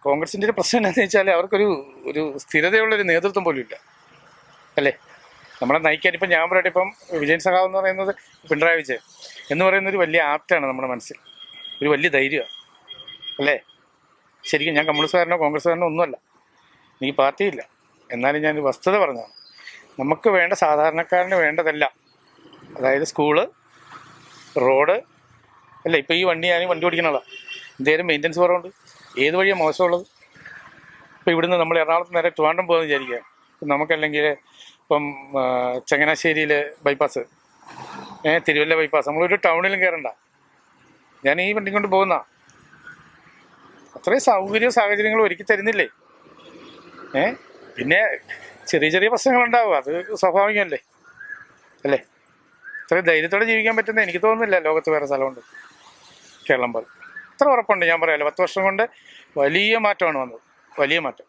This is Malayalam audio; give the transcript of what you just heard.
കോൺഗ്രസിൻ്റെ ഒരു പ്രശ്നം എന്താണെന്ന് വെച്ചാൽ അവർക്കൊരു സ്ഥിരതയുള്ളൊരു നേതൃത്വം പോലും ഇല്ല അല്ലേ. നമ്മളെ നയിക്കാൻ ഇപ്പം ഞാൻ പറയട്ടെ, ഇപ്പം വിജയൻ സഖാവ് എന്ന് പറയുന്നത് പിണറായി വിജയൻ എന്ന് പറയുന്നൊരു വലിയ ആപ്റ്റാണ് നമ്മുടെ മനസ്സിൽ, ഒരു വലിയ ധൈര്യമാണ് അല്ലേ. ശരിക്കും ഞാൻ കമ്മ്യൂണിസ്റ്റുകാരനോ കോൺഗ്രസ്സുകാരനോ ഒന്നുമല്ല, എനിക്ക് പാർട്ടിയില്ല. എന്നാലും ഞാൻ വസ്തുത പറഞ്ഞതാണ്. നമുക്ക് വേണ്ട സാധാരണക്കാരന് വേണ്ടതെല്ലാം, അതായത് സ്കൂള്, റോഡ് അല്ല. ഇപ്പോൾ ഈ വണ്ടി ഞാൻ വണ്ടി ഓടിക്കണതാണ്, എന്തേലും മെയിൻ്റനൻസ് കുറവുണ്ട്. ഏത് വഴിയാണ് മോശമുള്ളത്? ഇപ്പോൾ ഇവിടുന്ന് നമ്മൾ എറണാകുളത്ത് നേരെ ട്രിവാൻഡ്രം പോകുമെന്ന് വിചാരിക്കുക. നമുക്കല്ലെങ്കിൽ ഇപ്പം ചങ്ങനാശ്ശേരിയിൽ ബൈപ്പാസ്, തിരുവല്ല ബൈപ്പാസ്, നമ്മളൊരു ടൗണിലും കയറണ്ട. ഞാൻ ഈ വണ്ടി കൊണ്ട് പോകുന്ന അത്രയും സൗകര്യ സാഹചര്യങ്ങൾ ഒരുക്കി തരുന്നില്ലേ. പിന്നെ ചെറിയ ചെറിയ പ്രശ്നങ്ങളുണ്ടാവും, അത് സ്വാഭാവികമല്ലേ അല്ലേ. ഇത്രയും ധൈര്യത്തോടെ ജീവിക്കാൻ പറ്റുന്ന എനിക്ക് തോന്നുന്നില്ല ലോകത്ത് വേറെ സ്ഥലമുണ്ട് കേരളം പോലെ. ഇത്ര ഉറപ്പുണ്ട് ഞാൻ പറയാമല്ലോ. 10 വർഷം കൊണ്ട് വലിയ മാറ്റമാണ് വന്നത്, വലിയ മാറ്റം.